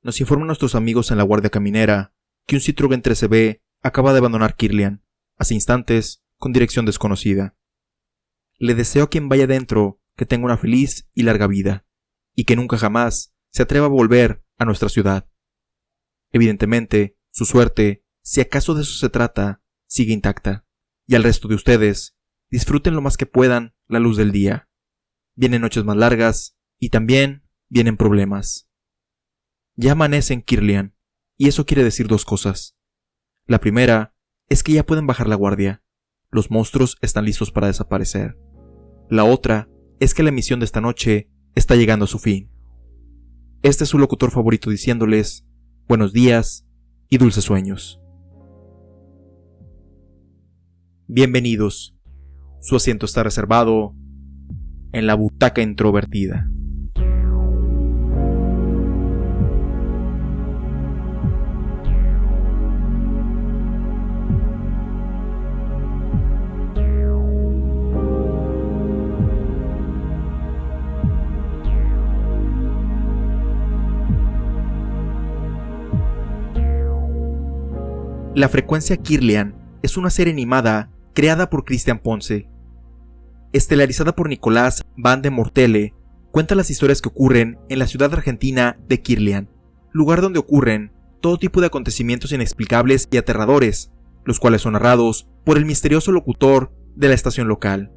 nos informan nuestros amigos en la Guardia Caminera que un Citroën 13B acaba de abandonar Kirlian, hace instantes, con dirección desconocida. Le deseo a quien vaya dentro que tenga una feliz y larga vida, y que nunca jamás se atreva a volver a nuestra ciudad. Evidentemente, su suerte, si acaso de eso se trata, sigue intacta, y al resto de ustedes, disfruten lo más que puedan la luz del día. Vienen noches más largas, y también vienen problemas. Ya amanece en Kirlian, y eso quiere decir dos cosas. La primera es que ya pueden bajar la guardia. Los monstruos están listos para desaparecer. La otra es que la emisión de esta noche está llegando a su fin. Este es su locutor favorito diciéndoles buenos días y dulces sueños. Bienvenidos. Su asiento está reservado en la butaca introvertida. La Frecuencia Kirlian es una serie animada creada por Cristian Ponce. Estelarizada por Nicolás Van de Mortele, cuenta las historias que ocurren en la ciudad argentina de Kirlian, lugar donde ocurren todo tipo de acontecimientos inexplicables y aterradores, los cuales son narrados por el misterioso locutor de la estación local.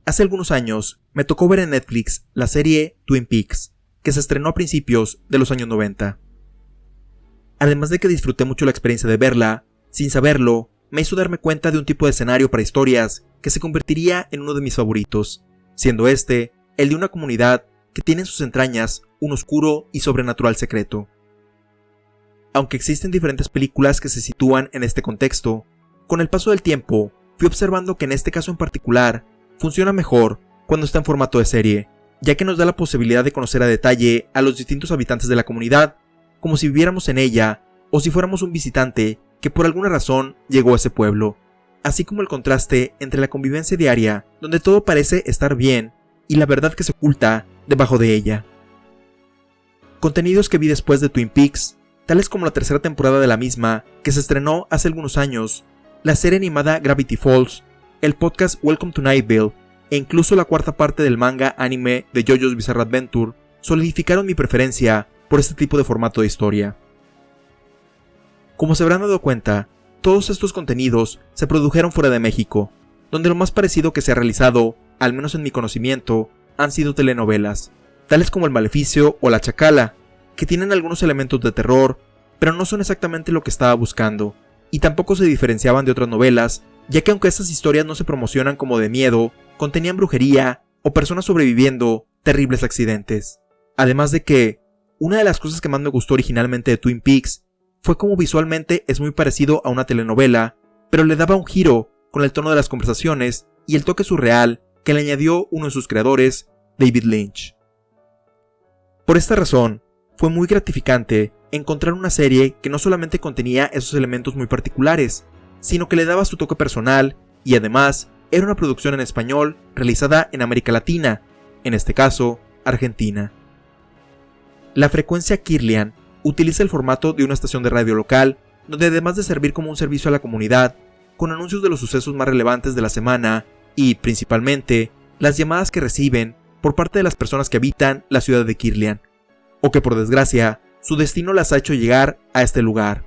Hace algunos años me tocó ver en Netflix la serie Twin Peaks, que se estrenó a principios de los años 90. Además de que disfruté mucho la experiencia de verla, sin saberlo, me hizo darme cuenta de un tipo de escenario para historias que se convertiría en uno de mis favoritos, siendo este el de una comunidad que tiene en sus entrañas un oscuro y sobrenatural secreto. Aunque existen diferentes películas que se sitúan en este contexto, con el paso del tiempo fui observando que en este caso en particular funciona mejor cuando está en formato de serie, ya que nos da la posibilidad de conocer a detalle a los distintos habitantes de la comunidad, como si viviéramos en ella o si fuéramos un visitante que por alguna razón llegó a ese pueblo, así como el contraste entre la convivencia diaria, donde todo parece estar bien, y la verdad que se oculta debajo de ella. Contenidos que vi después de Twin Peaks, tales como la tercera temporada de la misma, que se estrenó hace algunos años, la serie animada Gravity Falls, el podcast Welcome to Nightville, e incluso la cuarta parte del manga anime de JoJo's Bizarre Adventure, solidificaron mi preferencia por este tipo de formato de historia. Como se habrán dado cuenta, todos estos contenidos se produjeron fuera de México, donde lo más parecido que se ha realizado, al menos en mi conocimiento, han sido telenovelas, tales como El Maleficio o La Chacala, que tienen algunos elementos de terror, pero no son exactamente lo que estaba buscando, y tampoco se diferenciaban de otras novelas, ya que aunque estas historias no se promocionan como de miedo, contenían brujería o personas sobreviviendo terribles accidentes. Además de que, una de las cosas que más me gustó originalmente de Twin Peaks fue cómo visualmente es muy parecido a una telenovela, pero le daba un giro con el tono de las conversaciones y el toque surreal que le añadió uno de sus creadores, David Lynch. Por esta razón, fue muy gratificante encontrar una serie que no solamente contenía esos elementos muy particulares, sino que le daba su toque personal y además era una producción en español realizada en América Latina, en este caso, Argentina. La Frecuencia Kirlian utiliza el formato de una estación de radio local, donde además de servir como un servicio a la comunidad, con anuncios de los sucesos más relevantes de la semana y, principalmente, las llamadas que reciben por parte de las personas que habitan la ciudad de Kirlian, o que por desgracia, su destino las ha hecho llegar a este lugar.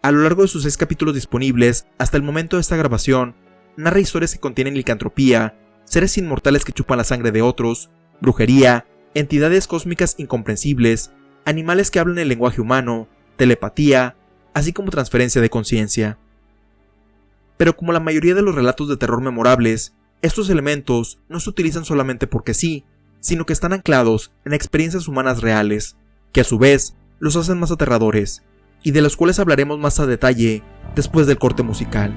A lo largo de sus 6 capítulos disponibles, hasta el momento de esta grabación, narra historias que contienen licantropía, seres inmortales que chupan la sangre de otros, brujería, entidades cósmicas incomprensibles, animales que hablan el lenguaje humano, telepatía, así como transferencia de conciencia. Pero como la mayoría de los relatos de terror memorables, estos elementos no se utilizan solamente porque sí, sino que están anclados en experiencias humanas reales, que a su vez los hacen más aterradores, y de los cuales hablaremos más a detalle después del corte musical.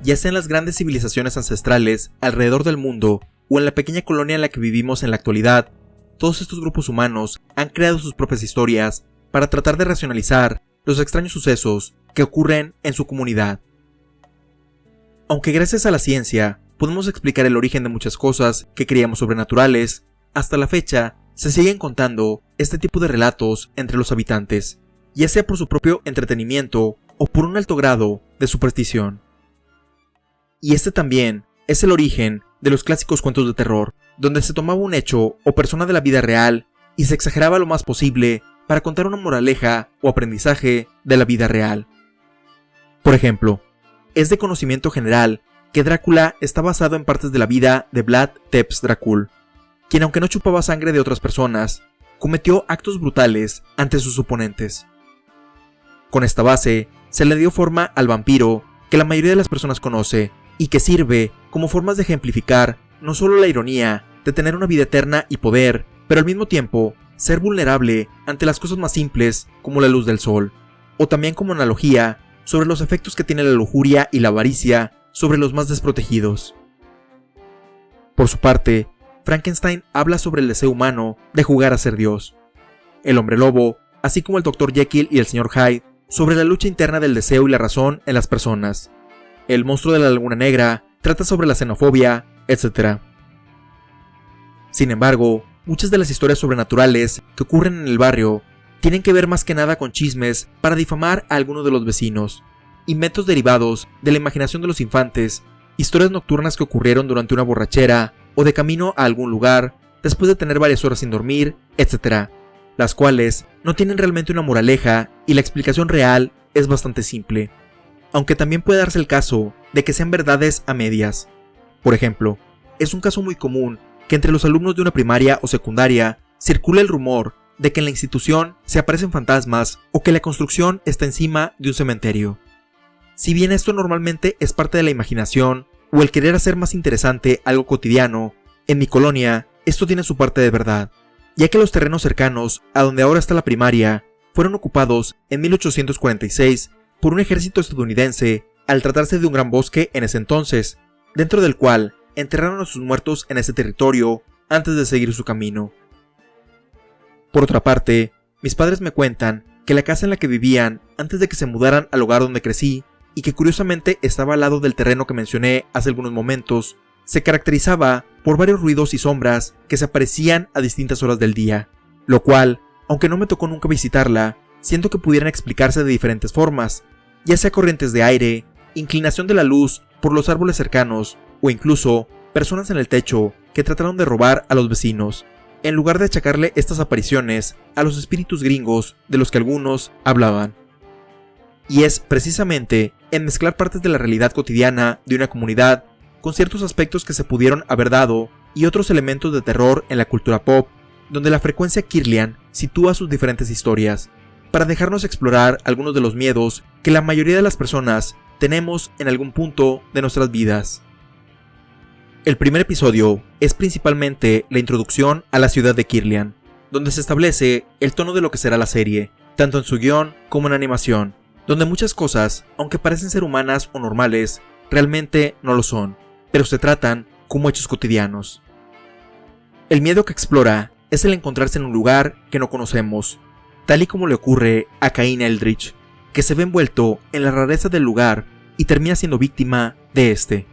Ya sea en las grandes civilizaciones ancestrales alrededor del mundo o en la pequeña colonia en la que vivimos en la actualidad, todos estos grupos humanos han creado sus propias historias para tratar de racionalizar los extraños sucesos que ocurren en su comunidad. Aunque gracias a la ciencia podemos explicar el origen de muchas cosas que creíamos sobrenaturales, hasta la fecha se siguen contando este tipo de relatos entre los habitantes, ya sea por su propio entretenimiento o por un alto grado de superstición. Y este también es el origen de los clásicos cuentos de terror, donde se tomaba un hecho o persona de la vida real y se exageraba lo más posible para contar una moraleja o aprendizaje de la vida real. Por ejemplo, es de conocimiento general que Drácula está basado en partes de la vida de Vlad Tepes Dracul, quien, aunque no chupaba sangre de otras personas, cometió actos brutales ante sus oponentes. Con esta base, se le dio forma al vampiro que la mayoría de las personas conoce y que sirve como formas de ejemplificar no solo la ironía de tener una vida eterna y poder, pero al mismo tiempo ser vulnerable ante las cosas más simples como la luz del sol, o también como analogía sobre los efectos que tiene la lujuria y la avaricia sobre los más desprotegidos. Por su parte, Frankenstein habla sobre el deseo humano de jugar a ser Dios. El hombre lobo, así como el Dr. Jekyll y el Sr. Hyde, sobre la lucha interna del deseo y la razón en las personas. El monstruo de la Laguna Negra trata sobre la xenofobia, etc. Sin embargo, muchas de las historias sobrenaturales que ocurren en el barrio tienen que ver más que nada con chismes para difamar a alguno de los vecinos, inventos derivados de la imaginación de los infantes, historias nocturnas que ocurrieron durante una borrachera o de camino a algún lugar después de tener varias horas sin dormir, etc., las cuales no tienen realmente una moraleja y la explicación real es bastante simple, aunque también puede darse el caso de que sean verdades a medias. Por ejemplo, es un caso muy común que entre los alumnos de una primaria o secundaria circula el rumor de que en la institución se aparecen fantasmas o que la construcción está encima de un cementerio. Si bien esto normalmente es parte de la imaginación o el querer hacer más interesante algo cotidiano, en mi colonia esto tiene su parte de verdad, ya que los terrenos cercanos a donde ahora está la primaria fueron ocupados en 1846 por un ejército estadounidense al tratarse de un gran bosque en ese entonces, dentro del cual enterraron a sus muertos en ese territorio antes de seguir su camino. Por otra parte, mis padres me cuentan que la casa en la que vivían antes de que se mudaran al hogar donde crecí, y que curiosamente estaba al lado del terreno que mencioné hace algunos momentos, se caracterizaba por varios ruidos y sombras que se aparecían a distintas horas del día, lo cual, aunque no me tocó nunca visitarla, siento que pudieran explicarse de diferentes formas, ya sea corrientes de aire, inclinación de la luz por los árboles cercanos, o incluso personas en el techo que trataron de robar a los vecinos, en lugar de achacarle estas apariciones a los espíritus gringos de los que algunos hablaban. Y es precisamente en mezclar partes de la realidad cotidiana de una comunidad con ciertos aspectos que se pudieron haber dado y otros elementos de terror en la cultura pop, donde la frecuencia Kirlian sitúa sus diferentes historias, para dejarnos explorar algunos de los miedos que la mayoría de las personas tenemos en algún punto de nuestras vidas. El primer episodio es principalmente la introducción a la ciudad de Kirlian, donde se establece el tono de lo que será la serie, tanto en su guión como en animación, donde muchas cosas, aunque parecen ser humanas o normales, realmente no lo son, pero se tratan como hechos cotidianos. El miedo que explora es el encontrarse en un lugar que no conocemos, tal y como le ocurre a Cain Eldritch, que se ve envuelto en la rareza del lugar y termina siendo víctima de este.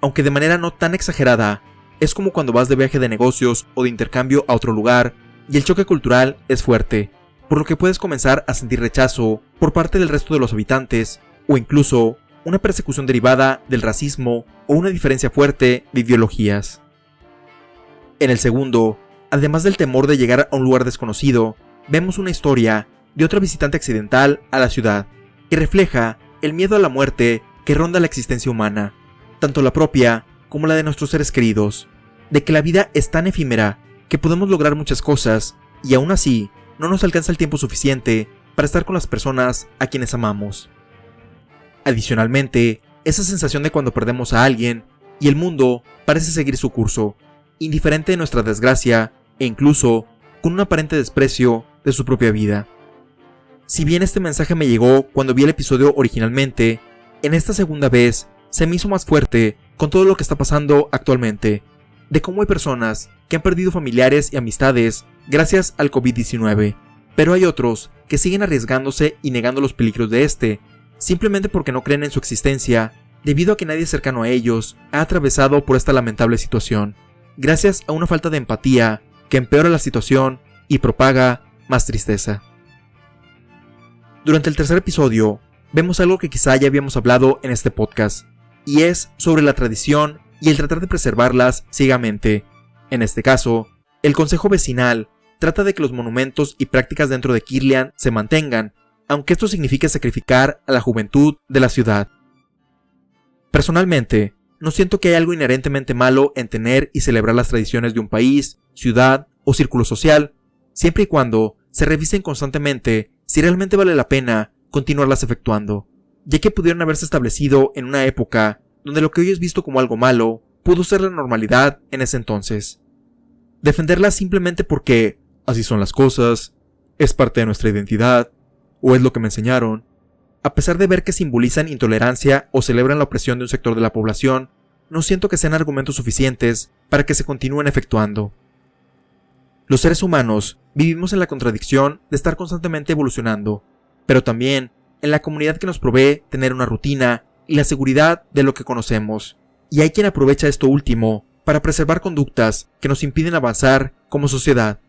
Aunque de manera no tan exagerada, es como cuando vas de viaje de negocios o de intercambio a otro lugar y el choque cultural es fuerte, por lo que puedes comenzar a sentir rechazo por parte del resto de los habitantes o incluso una persecución derivada del racismo o una diferencia fuerte de ideologías. En el segundo, además del temor de llegar a un lugar desconocido, vemos una historia de otra visitante accidental a la ciudad, que refleja el miedo a la muerte que ronda la existencia humana, tanto la propia como la de nuestros seres queridos, de que la vida es tan efímera que podemos lograr muchas cosas y aún así no nos alcanza el tiempo suficiente para estar con las personas a quienes amamos. Adicionalmente, esa sensación de cuando perdemos a alguien y el mundo parece seguir su curso, indiferente de nuestra desgracia e incluso con un aparente desprecio de su propia vida. Si bien este mensaje me llegó cuando vi el episodio originalmente, en esta segunda vez se me hizo más fuerte con todo lo que está pasando actualmente, de cómo hay personas que han perdido familiares y amistades gracias al COVID-19, pero hay otros que siguen arriesgándose y negando los peligros de este, simplemente porque no creen en su existencia, debido a que nadie cercano a ellos ha atravesado por esta lamentable situación, gracias a una falta de empatía que empeora la situación y propaga más tristeza. Durante el tercer episodio, vemos algo que quizá ya habíamos hablado en este podcast, y es sobre la tradición y el tratar de preservarlas ciegamente. En este caso, el Consejo Vecinal trata de que los monumentos y prácticas dentro de Kirlian se mantengan, aunque esto signifique sacrificar a la juventud de la ciudad. Personalmente, no siento que haya algo inherentemente malo en tener y celebrar las tradiciones de un país, ciudad o círculo social, siempre y cuando se revisen constantemente si realmente vale la pena continuarlas efectuando, ya que pudieron haberse establecido en una época donde lo que hoy es visto como algo malo pudo ser la normalidad en ese entonces. Defenderlas simplemente porque así son las cosas, es parte de nuestra identidad, o es lo que me enseñaron, a pesar de ver que simbolizan intolerancia o celebran la opresión de un sector de la población, no siento que sean argumentos suficientes para que se continúen efectuando. Los seres humanos vivimos en la contradicción de estar constantemente evolucionando, pero también en la comunidad que nos provee tener una rutina y la seguridad de lo que conocemos, y hay quien aprovecha esto último para preservar conductas que nos impiden avanzar como sociedad,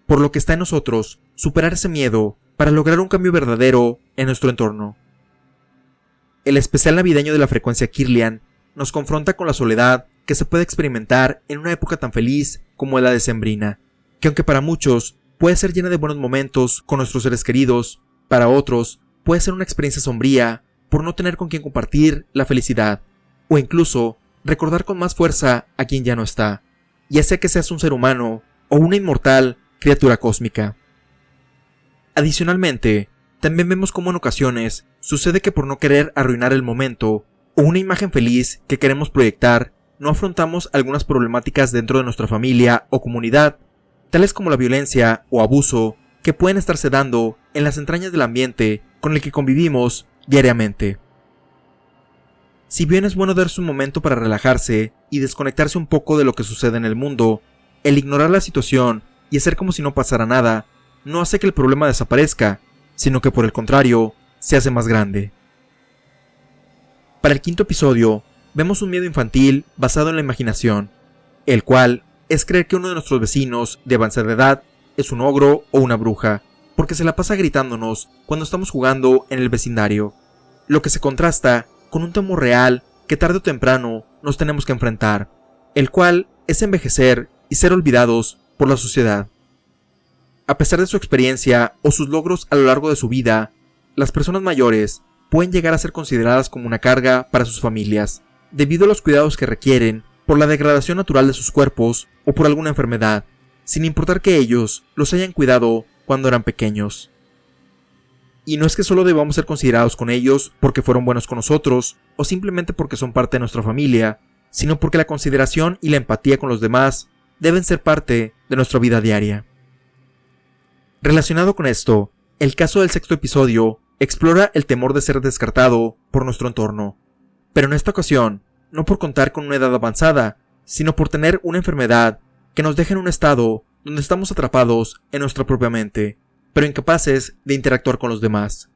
por lo que está en nosotros superar ese miedo para lograr un cambio verdadero en nuestro entorno. El especial navideño de la frecuencia Kirlian nos confronta con la soledad que se puede experimentar en una época tan feliz como la decembrina, que aunque para muchos puede ser llena de buenos momentos con nuestros seres queridos, para otros puede ser una experiencia sombría por no tener con quien compartir la felicidad, o incluso recordar con más fuerza a quien ya no está, ya sea que seas un ser humano o una inmortal criatura cósmica. Adicionalmente, también vemos cómo en ocasiones sucede que por no querer arruinar el momento o una imagen feliz que queremos proyectar, no afrontamos algunas problemáticas dentro de nuestra familia o comunidad, tales como la violencia o abuso que pueden estarse dando en las entrañas del ambiente con el que convivimos diariamente. Si bien es bueno darse un momento para relajarse y desconectarse un poco de lo que sucede en el mundo, el ignorar la situación y hacer como si no pasara nada no hace que el problema desaparezca, sino que por el contrario, se hace más grande. Para el quinto episodio, vemos un miedo infantil basado en la imaginación, el cual es creer que uno de nuestros vecinos de avanzada edad es un ogro o una bruja, porque se la pasa gritándonos cuando estamos jugando en el vecindario, lo que se contrasta con un temor real que tarde o temprano nos tenemos que enfrentar, el cual es envejecer y ser olvidados por la sociedad. A pesar de su experiencia o sus logros a lo largo de su vida, las personas mayores pueden llegar a ser consideradas como una carga para sus familias, debido a los cuidados que requieren por la degradación natural de sus cuerpos o por alguna enfermedad, sin importar que ellos los hayan cuidado cuando eran pequeños. Y no es que solo debamos ser considerados con ellos porque fueron buenos con nosotros o simplemente porque son parte de nuestra familia, sino porque la consideración y la empatía con los demás deben ser parte de nuestra vida diaria. Relacionado con esto, el caso del sexto episodio explora el temor de ser descartado por nuestro entorno, pero en esta ocasión, no por contar con una edad avanzada, sino por tener una enfermedad que nos deja en un estado donde estamos atrapados en nuestra propia mente, pero incapaces de interactuar con los demás.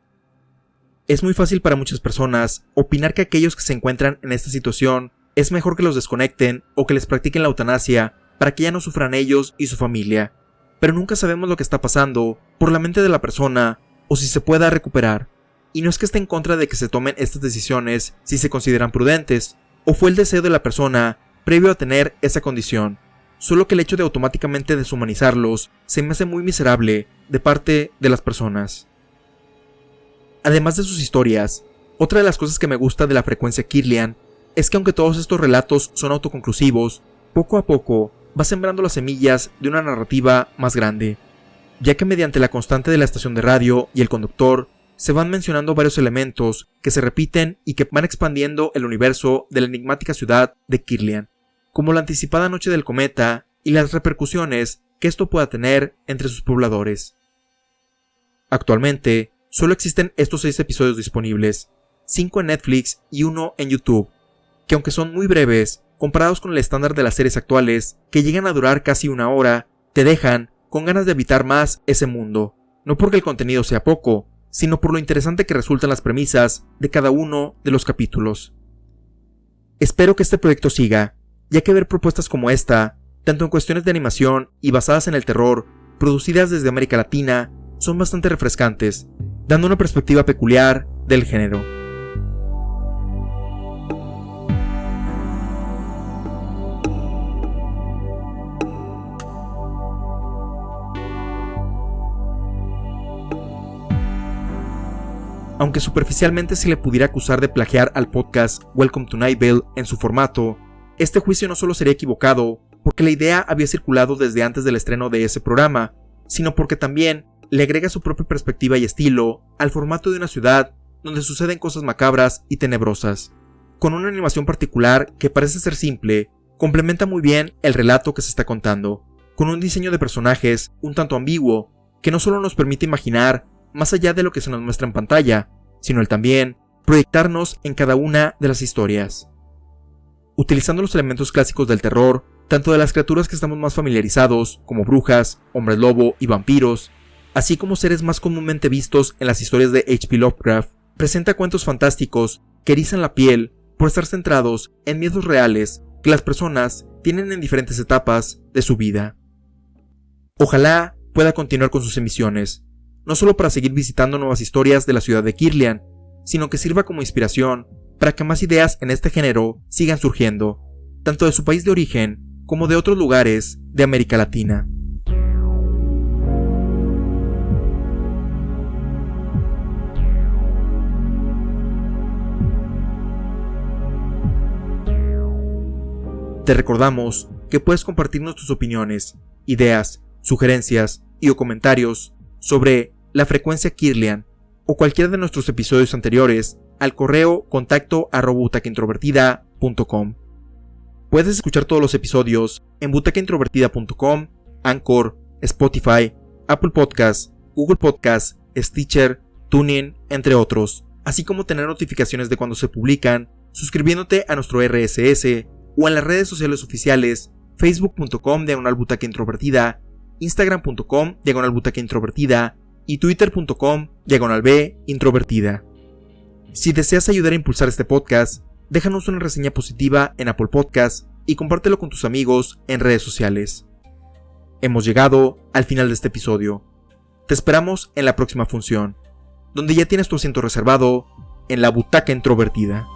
Es muy fácil para muchas personas opinar que aquellos que se encuentran en esta situación es mejor que los desconecten o que les practiquen la eutanasia para que ya no sufran ellos y su familia, pero nunca sabemos lo que está pasando por la mente de la persona o si se pueda recuperar, y no es que esté en contra de que se tomen estas decisiones si se consideran prudentes, o fue el deseo de la persona previo a tener esa condición, solo que el hecho de automáticamente deshumanizarlos se me hace muy miserable de parte de las personas. Además de sus historias, otra de las cosas que me gusta de la frecuencia Kirlian es que aunque todos estos relatos son autoconclusivos, poco a poco va sembrando las semillas de una narrativa más grande, ya que mediante la constante de la estación de radio y el conductor se van mencionando varios elementos que se repiten y que van expandiendo el universo de la enigmática ciudad de Kirlian, como la anticipada noche del cometa y las repercusiones que esto pueda tener entre sus pobladores. Actualmente, solo existen estos 6 episodios disponibles, 5 en Netflix y 1 en YouTube, que aunque son muy breves, comparados con el estándar de las series actuales, que llegan a durar casi 1 hora, te dejan con ganas de habitar más ese mundo, no porque el contenido sea poco, sino por lo interesante que resultan las premisas de cada uno de los capítulos. Espero que este proyecto siga, ya que ver propuestas como esta, tanto en cuestiones de animación y basadas en el terror, producidas desde América Latina, son bastante refrescantes, dando una perspectiva peculiar del género. Aunque superficialmente se le pudiera acusar de plagiar al podcast Welcome to Night Vale en su formato, este juicio no solo sería equivocado porque la idea había circulado desde antes del estreno de ese programa, sino porque también le agrega su propia perspectiva y estilo al formato de una ciudad donde suceden cosas macabras y tenebrosas. Con una animación particular que parece ser simple, complementa muy bien el relato que se está contando, con un diseño de personajes un tanto ambiguo que no solo nos permite imaginar más allá de lo que se nos muestra en pantalla, sino el también proyectarnos en cada una de las historias. Utilizando los elementos clásicos del terror, tanto de las criaturas que estamos más familiarizados, como brujas, hombres lobo y vampiros, así como seres más comúnmente vistos en las historias de H.P. Lovecraft, presenta cuentos fantásticos que erizan la piel por estar centrados en miedos reales que las personas tienen en diferentes etapas de su vida. Ojalá pueda continuar con sus emisiones, no solo para seguir visitando nuevas historias de la ciudad de Kirlian, sino que sirva como inspiración para que más ideas en este género sigan surgiendo, tanto de su país de origen como de otros lugares de América Latina. Te recordamos que puedes compartirnos tus opiniones, ideas, sugerencias y o comentarios sobre La Frecuencia Kirlian o cualquiera de nuestros episodios anteriores al correo contacto@butacaintrovertida.com. Puedes escuchar todos los episodios en butacaintrovertida.com, Anchor, Spotify, Apple Podcasts, Google Podcasts, Stitcher, TuneIn, entre otros, así como tener notificaciones de cuando se publican, suscribiéndote a nuestro RSS o en las redes sociales oficiales facebook.com/butacaintrovertida, instagram.com/butacaintrovertida y twitter.com/b-introvertida. Si deseas ayudar a impulsar este podcast, déjanos una reseña positiva en Apple Podcasts y compártelo con tus amigos en redes sociales. Hemos llegado al final de este episodio. Te esperamos en la próxima función, donde ya tienes tu asiento reservado en la butaca introvertida.